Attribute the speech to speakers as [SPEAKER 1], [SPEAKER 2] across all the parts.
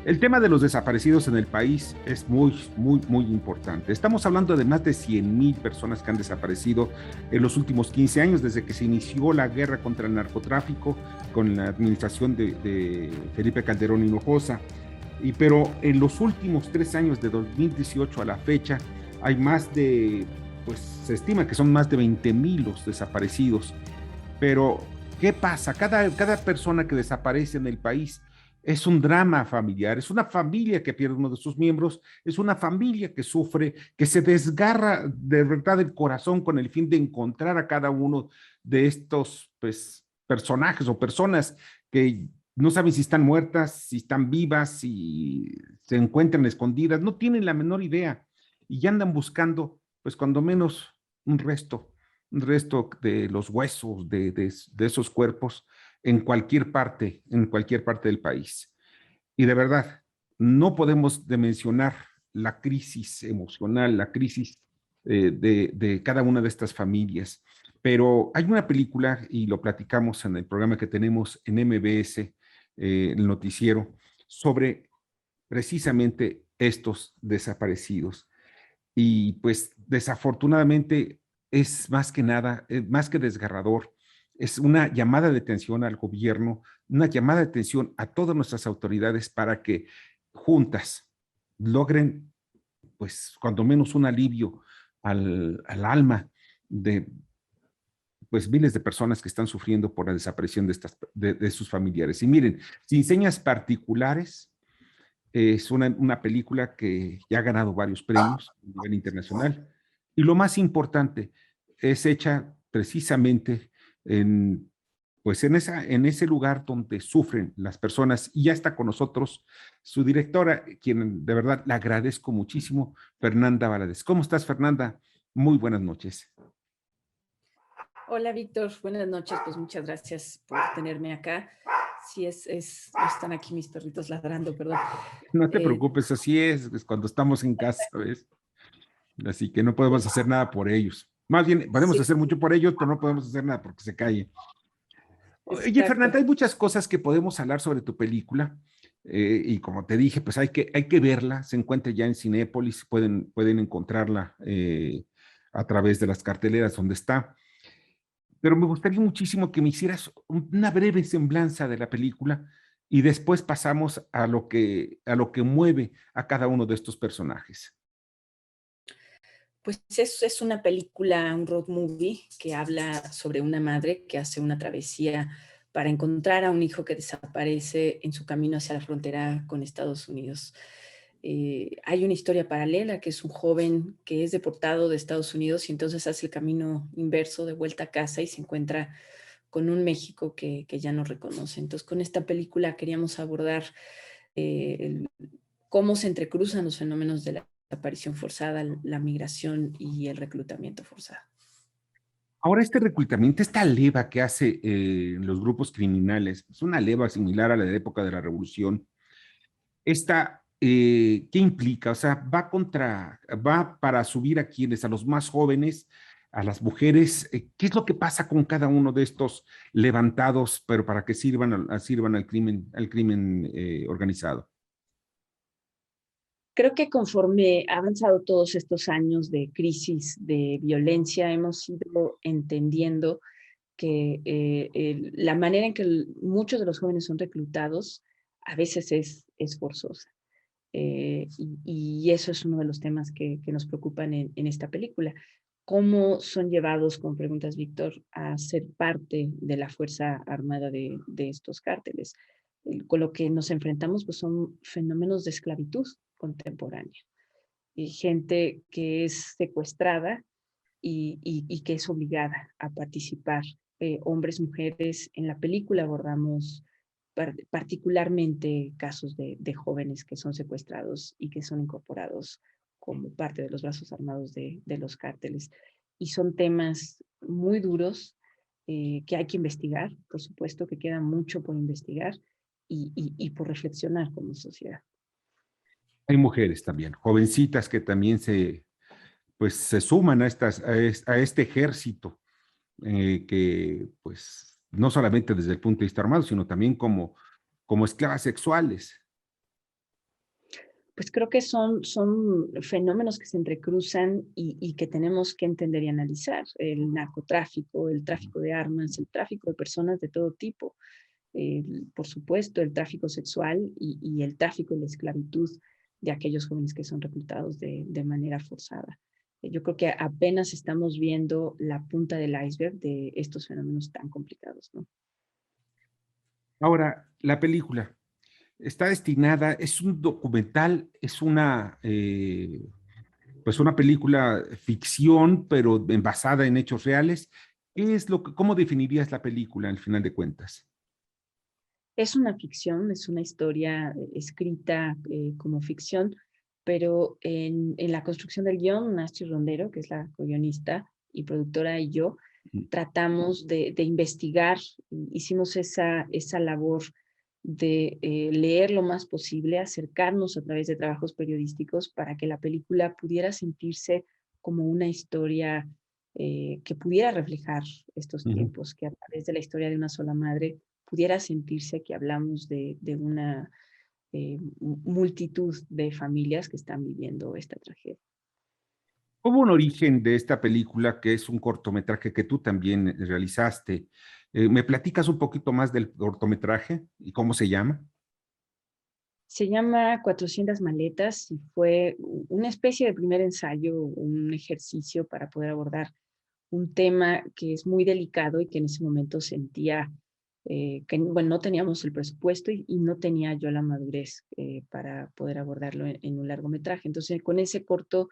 [SPEAKER 1] El tema de los desaparecidos en el país es muy importante. Estamos hablando de más de 100,000 personas que han desaparecido en los últimos 15 años, desde que se inició la guerra contra el narcotráfico con la administración de Felipe Calderón Hinojosa. Pero en los últimos 3 años, de 2018 a la fecha, hay más de, pues se estima que son más de 20,000 los desaparecidos. Pero, ¿qué pasa? Cada persona que desaparece en el país es un drama familiar, es una familia que pierde uno de sus miembros, es una familia que sufre, que se desgarra de verdad el corazón con el fin de encontrar a cada uno de estos, pues, personajes o personas que no saben si están muertas, si están vivas, si se encuentran escondidas, no tienen la menor idea y ya andan buscando, pues, cuando menos un resto de los huesos de esos cuerpos en cualquier parte del país. Y de verdad, no podemos de mencionar la crisis emocional, la crisis de cada una de estas familias. Pero hay una película, y lo platicamos en el programa que tenemos en MBS, el noticiero, sobre precisamente estos desaparecidos. Y pues desafortunadamente es más que nada, más que desgarrador, es una llamada de atención al gobierno, una llamada de atención a todas nuestras autoridades para que juntas logren, pues, cuando menos un alivio al alma de, pues, miles de personas que están sufriendo por la desaparición de sus familiares. Y miren, sin señas particulares, es una película que ya ha ganado varios premios a nivel internacional. Y lo más importante, es hecha precisamente en, pues en ese lugar donde sufren las personas. Y ya está con nosotros su directora, quien de verdad le agradezco muchísimo, Fernanda Valadez. ¿Cómo estás, Fernanda? Muy buenas noches.
[SPEAKER 2] Hola, Víctor. Buenas noches. Pues muchas gracias por tenerme acá. Sí, están aquí mis perritos ladrando, perdón.
[SPEAKER 1] No te
[SPEAKER 2] Eh,
[SPEAKER 1] preocupes, así es cuando estamos en casa, ¿ves? Así que no podemos hacer nada por ellos. Más bien, podemos
[SPEAKER 2] sí,
[SPEAKER 1] hacer mucho por ellos, pero no podemos hacer nada porque se callen. Oye,
[SPEAKER 2] exacto.
[SPEAKER 1] Fernanda, hay muchas cosas que podemos hablar sobre tu película. Y como te dije, pues hay que verla. Se encuentra ya en Cinépolis, pueden encontrarla a través de las carteleras donde está. Pero me gustaría muchísimo que me hicieras una breve semblanza de la película y después pasamos a lo que mueve a cada uno de estos personajes.
[SPEAKER 2] Pues es una película, un road movie que habla sobre una madre que hace una travesía para encontrar a un hijo que desaparece en su camino hacia la frontera con Estados Unidos. Hay una historia paralela que es un joven que es deportado de Estados Unidos y entonces hace el camino inverso de vuelta a casa y se encuentra con un México que ya no reconoce. Entonces, con esta película queríamos abordar el, cómo se entrecruzan los fenómenos de la desaparición forzada, la migración y el reclutamiento forzado.
[SPEAKER 1] Ahora, este reclutamiento, esta leva que hace los grupos criminales, es una leva similar a la de la época de la Revolución. ¿Qué implica? O sea, va para subir a quienes, a los más jóvenes, a las mujeres. ¿Qué es lo que pasa con cada uno de estos levantados, pero para que sirvan al crimen organizado?
[SPEAKER 2] Creo que conforme ha avanzado todos estos años de crisis, de violencia, hemos ido entendiendo que la manera en que muchos de los jóvenes son reclutados a veces es forzosa. Y eso es uno de los temas que nos preocupan en esta película. ¿Cómo son llevados, como preguntas Víctor, a ser parte de la fuerza armada de estos cárteles? Con lo que nos enfrentamos pues, son fenómenos de esclavitud contemporánea. Y gente que es secuestrada y que es obligada a participar. Hombres, mujeres, en la película abordamos particularmente casos de jóvenes que son secuestrados y que son incorporados como parte de los brazos armados de los cárteles. Y son temas muy duros que hay que investigar, por supuesto que queda mucho por investigar y por reflexionar como sociedad.
[SPEAKER 1] Hay mujeres también, jovencitas que también pues, se suman a este ejército que, pues, no solamente desde el punto de vista armado, sino también como esclavas sexuales.
[SPEAKER 2] Pues creo que son fenómenos que se entrecruzan y que tenemos que entender y analizar. El narcotráfico, el tráfico de armas, el tráfico de personas de todo tipo, por supuesto, el tráfico sexual y el tráfico y la esclavitud de aquellos jóvenes que son reclutados de manera forzada. Yo creo que apenas estamos viendo la punta del iceberg de estos fenómenos tan complicados, ¿no?
[SPEAKER 1] Ahora, la película está destinada, es un documental, es pues una película ficción, pero basada en hechos reales. ¿Qué es cómo definirías la película al final de cuentas?
[SPEAKER 2] Es una ficción, es una historia escrita como ficción, pero en la construcción del guión, Nachi Rondero, que es la co-guionista y productora, y yo, tratamos de investigar, hicimos esa labor de leer lo más posible, acercarnos a través de trabajos periodísticos para que la película pudiera sentirse como una historia que pudiera reflejar estos
[SPEAKER 1] Ujú.
[SPEAKER 2] tiempos, que a través de la historia de una sola madre pudiera sentirse que hablamos de una multitud de familias que están viviendo esta tragedia.
[SPEAKER 1] Hubo un origen de esta película que es un cortometraje que tú también realizaste. ¿Me platicas un poquito más del cortometraje y cómo se llama?
[SPEAKER 2] Se llama 400 maletas y fue una especie de primer ensayo, un ejercicio para poder abordar un tema que es muy delicado y que en ese momento sentía que bueno, no teníamos el presupuesto y no tenía yo la madurez para poder abordarlo en un largometraje. Entonces, con ese corto,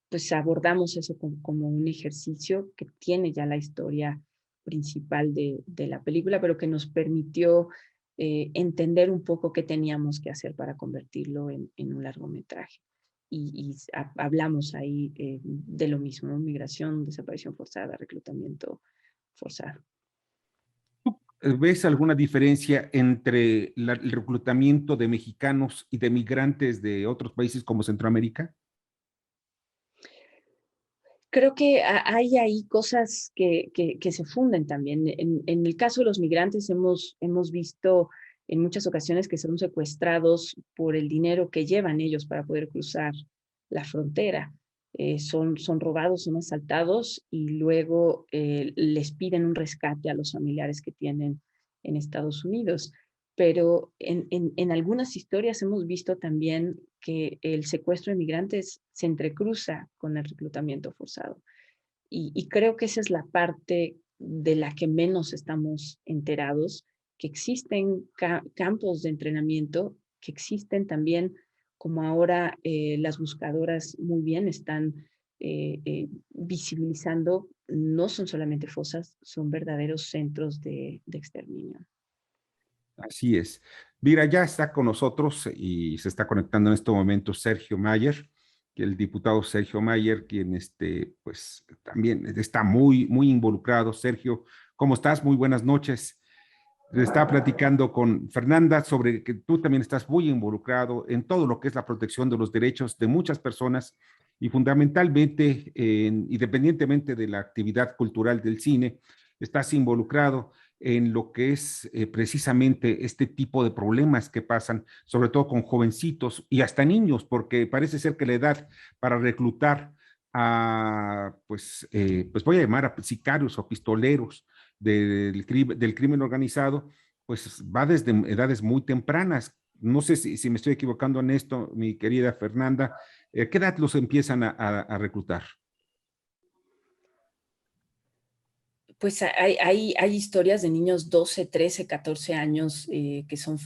[SPEAKER 2] pues abordamos eso como un ejercicio que tiene ya la historia principal de la película, pero que nos permitió entender un poco qué teníamos que hacer para convertirlo en un largometraje. Y hablamos ahí de lo mismo, ¿no? Migración, desaparición forzada, reclutamiento forzado.
[SPEAKER 1] ¿Ves alguna diferencia entre el reclutamiento de mexicanos y de migrantes de otros países como Centroamérica?
[SPEAKER 2] Creo que hay ahí cosas que se funden también. En el caso de los migrantes hemos visto en muchas ocasiones que son secuestrados por el dinero que llevan ellos para poder cruzar la frontera. Son robados, son asaltados y luego les piden un rescate a los familiares que tienen en Estados Unidos. Pero en algunas historias hemos visto también que el secuestro de migrantes se entrecruza con el reclutamiento forzado. Y creo que esa es la parte de la que menos estamos enterados, que existen campos de entrenamiento, que existen también, como ahora las buscadoras muy bien están visibilizando, no son solamente fosas, son verdaderos centros de exterminio.
[SPEAKER 1] Así es. Mira, ya está con nosotros y se está conectando en este momento Sergio Mayer, que el diputado Sergio Mayer, quien pues también está muy involucrado. Sergio, ¿cómo estás? Muy buenas noches. Estaba platicando con Fernanda sobre que tú también estás muy involucrado en todo lo que es la protección de los derechos de muchas personas y fundamentalmente, independientemente de la actividad cultural del cine, estás involucrado en lo que es precisamente este tipo de problemas que pasan, sobre todo con jovencitos y hasta niños, porque parece ser que la edad para reclutar pues voy a llamar a sicarios o pistoleros del crimen organizado, pues va desde edades muy tempranas. No sé si me estoy equivocando en esto, mi querida Fernanda. ¿Qué edad los empiezan a reclutar?
[SPEAKER 2] Pues hay historias de niños 12, 13, 14 años que son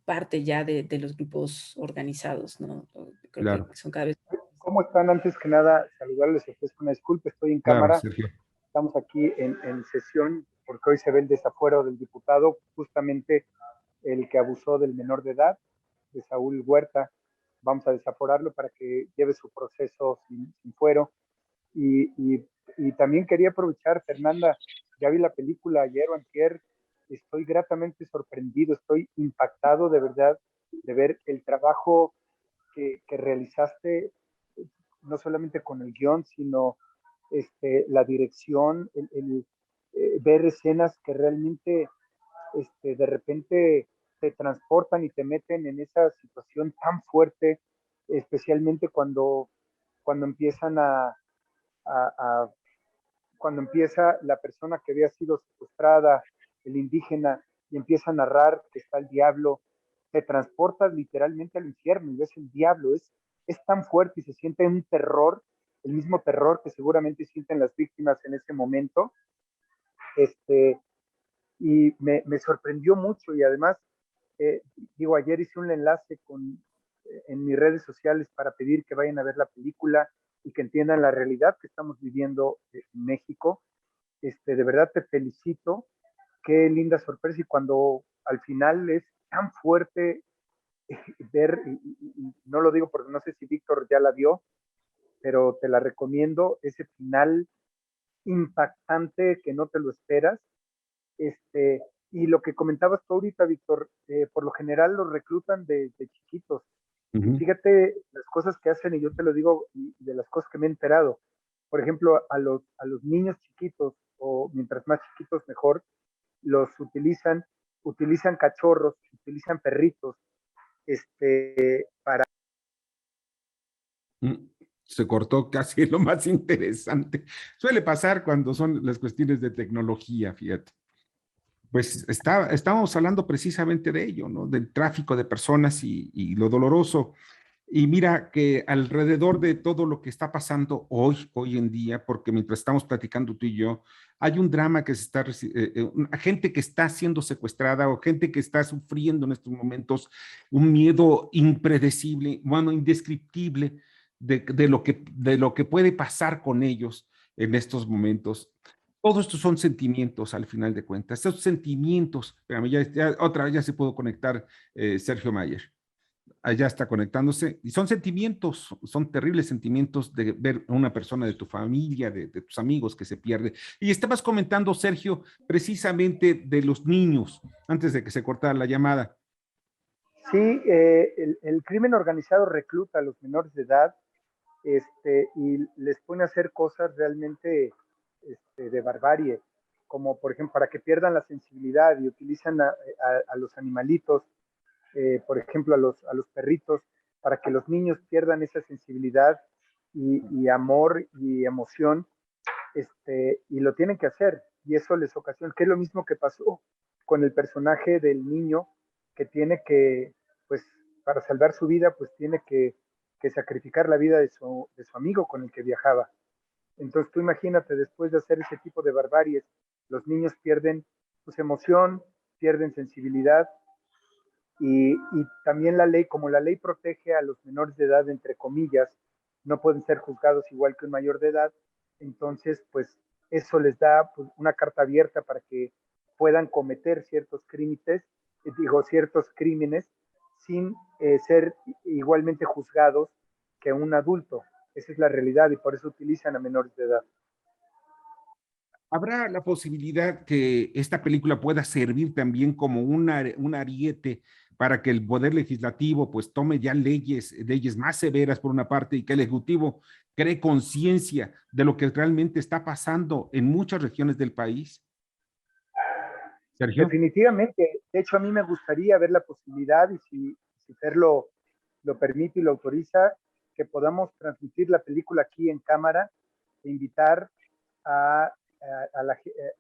[SPEAKER 2] parte ya de los grupos organizados, ¿no? Creo que
[SPEAKER 1] Claro,
[SPEAKER 2] son cada vez.
[SPEAKER 3] ¿Cómo están? Antes que nada, saludarles, ofrezco una disculpa, estoy en
[SPEAKER 1] claro,
[SPEAKER 3] cámara,
[SPEAKER 1] Sergio.
[SPEAKER 3] estamos aquí en sesión porque hoy se ve el desafuero del diputado, justamente el que abusó del menor de edad, de Saúl Huerta. Vamos a desaforarlo para que lleve su proceso sin fuero. Y también quería aprovechar, Fernanda, ya vi la película ayer o antier, estoy gratamente sorprendido, estoy impactado de verdad de ver el trabajo que realizaste, no solamente con el guión, sino la dirección, ver escenas que realmente de repente te transportan y te meten en esa situación tan fuerte, especialmente cuando empiezan a cuando empieza la persona que había sido secuestrada, el indígena, y empieza a narrar que está el diablo, te transportas literalmente al infierno y ves el diablo, es tan fuerte y se siente un terror, el mismo terror que seguramente sienten las víctimas en ese momento, este, y me sorprendió mucho y además, eh, digo, ayer hice un enlace en mis redes sociales para pedir que vayan a ver la película y que entiendan la realidad que estamos viviendo en México. De verdad te felicito, qué linda sorpresa y cuando al final es tan fuerte ver, y no lo digo porque no sé si Víctor ya la vio, pero te la recomiendo, ese final impactante que no te lo esperas. Y lo que comentabas tú ahorita, Víctor, por lo general los reclutan de chiquitos. Y
[SPEAKER 1] Ujú.
[SPEAKER 3] fíjate las cosas que hacen, y yo te lo digo, y de las cosas que me he enterado. Por ejemplo, a los niños chiquitos, o mientras más chiquitos mejor, los utilizan cachorros, utilizan perritos, para...
[SPEAKER 1] Mm, Se cortó casi lo más interesante. Suele pasar cuando son las cuestiones de tecnología, fíjate. Pues estábamos hablando precisamente de ello, ¿no? Del tráfico de personas y lo doloroso. Y mira que alrededor de todo lo que está pasando hoy en día, porque mientras estamos platicando tú y yo, hay un drama que se está, gente que está siendo secuestrada o gente que está sufriendo en estos momentos un miedo impredecible, bueno, indescriptible de lo que puede pasar con ellos en estos momentos. Todos estos son sentimientos al final de cuentas. Estos sentimientos, pero otra vez ya se pudo conectar Sergio Mayer. Allá está conectándose. Y son sentimientos, son terribles sentimientos de ver a una persona de tu familia, de tus amigos que se pierde. Y estabas comentando, Sergio, precisamente de los niños, antes de que se cortara la llamada.
[SPEAKER 3] Sí, el crimen organizado recluta a los menores de edad, y les pone a hacer cosas realmente, de barbarie, como por ejemplo para que pierdan la sensibilidad y utilizan a los animalitos, por ejemplo a los perritos, para que los niños pierdan esa sensibilidad y amor y emoción, y lo tienen que hacer, y eso les ocasiona, que es lo mismo que pasó con el personaje del niño que tiene que, pues, para salvar su vida, pues tiene que sacrificar la vida de su amigo con el que viajaba. Entonces tú imagínate, después de hacer ese tipo de barbaries, los niños pierden pues emoción, pierden sensibilidad, y también la ley, como la ley protege a los menores de edad, entre comillas, no pueden ser juzgados igual que un mayor de edad, entonces pues eso les da pues, una carta abierta para que puedan cometer ciertos crímenes sin ser igualmente juzgados que un adulto. Esa es la realidad y por eso utilizan a menores de edad.
[SPEAKER 1] ¿Habrá la posibilidad que esta película pueda servir también como un ariete para que el Poder Legislativo pues tome ya leyes más severas por una parte y que el Ejecutivo cree conciencia de lo que realmente está pasando en muchas regiones del país? Sergio.
[SPEAKER 3] Definitivamente, de hecho a mí me gustaría ver la posibilidad, y si Fer lo permite y lo autoriza, que podamos transmitir la película aquí en cámara e invitar a,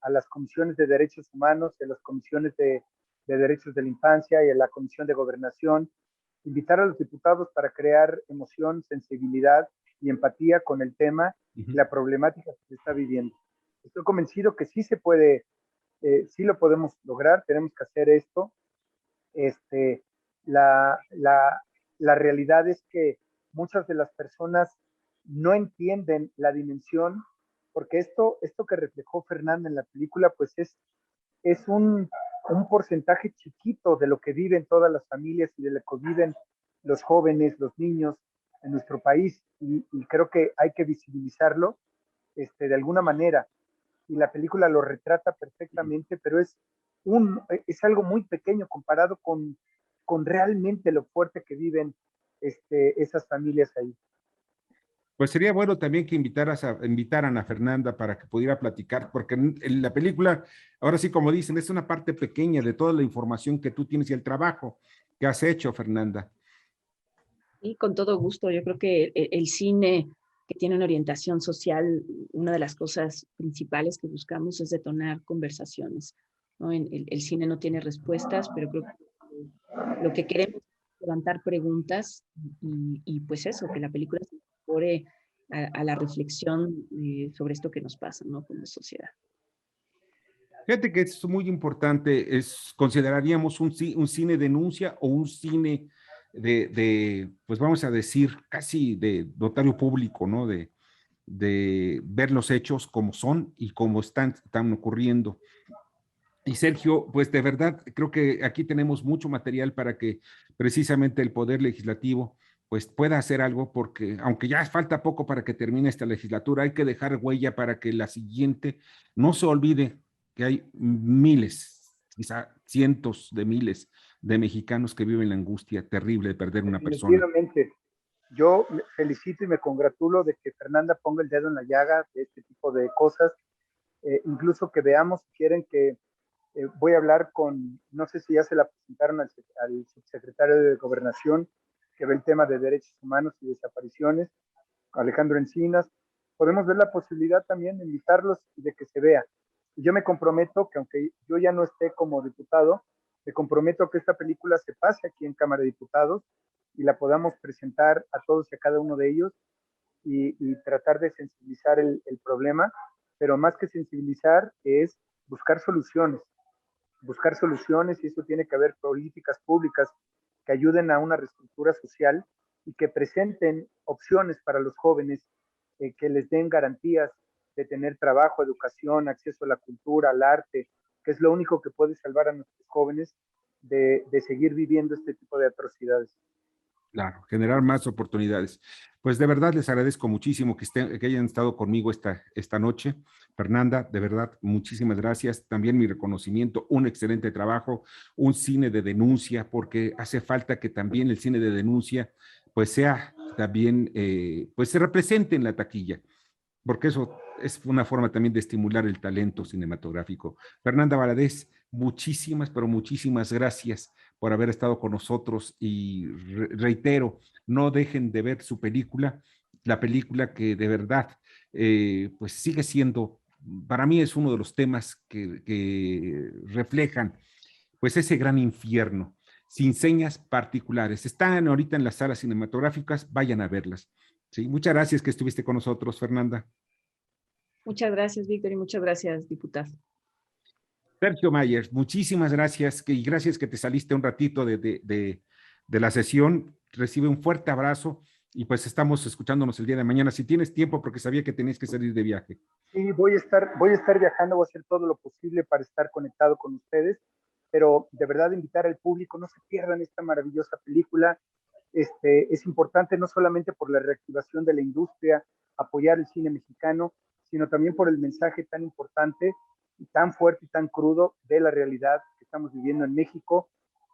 [SPEAKER 3] a las comisiones de derechos humanos, a las comisiones de derechos de la infancia y a la comisión de gobernación, invitar a los diputados para crear emoción, sensibilidad y empatía con el tema y la problemática que se está viviendo. Estoy convencido que sí se puede, sí lo podemos lograr, tenemos que hacer esto. Este, la, la, la realidad es que muchas de las personas no entienden la dimensión, porque esto que reflejó Fernanda en la película, pues es un porcentaje chiquito de lo que viven todas las familias y de lo que viven los jóvenes, los niños en nuestro país, y creo que hay que visibilizarlo, de alguna manera, y la película lo retrata perfectamente, pero es algo muy pequeño comparado con realmente lo fuerte que viven esas familias ahí.
[SPEAKER 1] Pues sería bueno también que invitaran a Fernanda para que pudiera platicar, porque en la película, ahora sí, como dicen, es una parte pequeña de toda la información que tú tienes y el trabajo que has hecho, Fernanda.
[SPEAKER 2] Y con todo gusto, yo creo que el cine que tiene una orientación social, una de las cosas principales que buscamos es detonar conversaciones, ¿no? El cine no tiene respuestas, pero creo que lo que queremos es levantar preguntas y pues eso, que la película se incorpore a la reflexión sobre esto que nos pasa, ¿no? Como sociedad.
[SPEAKER 1] Fíjate que es muy importante, consideraríamos un cine denuncia o un cine pues vamos a decir, casi de notario público, ¿no? De ver los hechos como son y como están ocurriendo. Y Sergio, pues de verdad, creo que aquí tenemos mucho material para que precisamente el Poder Legislativo pues pueda hacer algo, porque aunque ya falta poco para que termine esta legislatura, hay que dejar huella para que la siguiente no se olvide que hay miles, quizá cientos de miles de mexicanos que viven la angustia terrible de perder una persona.
[SPEAKER 3] Definitivamente. Yo me felicito y me congratulo de que Fernanda ponga el dedo en la llaga de este tipo de cosas, incluso que veamos, si quieren que voy a hablar con, no sé si ya se la presentaron al subsecretario de Gobernación, que ve el tema de derechos humanos y desapariciones, Alejandro Encinas. Podemos ver la posibilidad también de invitarlos y de que se vea. Y yo me comprometo que aunque yo ya no esté como diputado, me comprometo a que esta película se pase aquí en Cámara de Diputados y la podamos presentar a todos y a cada uno de ellos y tratar de sensibilizar el problema, pero más que sensibilizar es buscar soluciones y eso tiene que haber políticas públicas que ayuden a una reestructura social y que presenten opciones para los jóvenes, que les den garantías de tener trabajo, educación, acceso a la cultura, al arte, que es lo único que puede salvar a nuestros jóvenes de seguir viviendo este tipo de atrocidades.
[SPEAKER 1] Claro, generar más oportunidades. Pues de verdad les agradezco muchísimo que hayan estado conmigo esta noche. Fernanda, de verdad, muchísimas gracias. También mi reconocimiento, un excelente trabajo, un cine de denuncia, porque hace falta que también el cine de denuncia pues sea también, pues se represente en la taquilla, porque eso es una forma también de estimular el talento cinematográfico. Fernanda Valadez, muchísimas, pero muchísimas gracias por haber estado con nosotros y reitero, no dejen de ver su película, la película que de verdad pues sigue siendo, para mí es uno de los temas que reflejan pues ese gran infierno, sin señas particulares. Están ahorita en las salas cinematográficas, vayan a verlas. Sí, muchas gracias que estuviste con nosotros, Fernanda.
[SPEAKER 2] Muchas gracias, Víctor, y muchas gracias, diputado.
[SPEAKER 1] Sergio Mayer, muchísimas gracias y gracias que te saliste un ratito de la sesión. Recibe un fuerte abrazo y pues estamos escuchándonos el día de mañana. Si tienes tiempo, porque sabía que tenías que salir de viaje.
[SPEAKER 3] Sí, voy a estar viajando, voy a hacer todo lo posible para estar conectado con ustedes, pero de verdad invitar al público, no se pierdan esta maravillosa película. Es importante no solamente por la reactivación de la industria, apoyar el cine mexicano, sino también por el mensaje tan importante y tan fuerte y tan crudo de la realidad que estamos viviendo en México.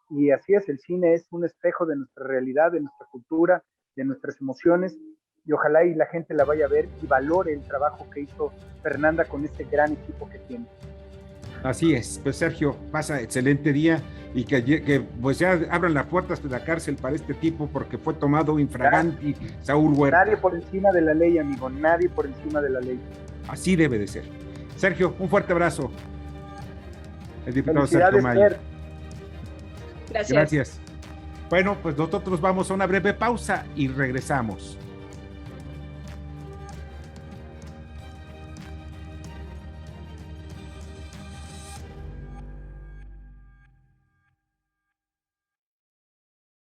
[SPEAKER 3] Y así es, el cine es un espejo de nuestra realidad, de nuestra cultura, de nuestras emociones, y ojalá y la gente la vaya a ver y valore el trabajo que hizo Fernanda con este gran equipo que tiene.
[SPEAKER 1] Así es, pues Sergio, pasa excelente día y que pues ya abran las puertas de la cárcel para este tipo porque fue tomado infraganti Saúl Huerta.
[SPEAKER 3] Nadie por encima de la ley, amigo, nadie por encima de la ley.
[SPEAKER 1] Así debe de ser. Sergio, un fuerte abrazo. El diputado Sergio Mayer.
[SPEAKER 2] Gracias.
[SPEAKER 1] Gracias. Bueno, pues nosotros vamos a una breve pausa y regresamos.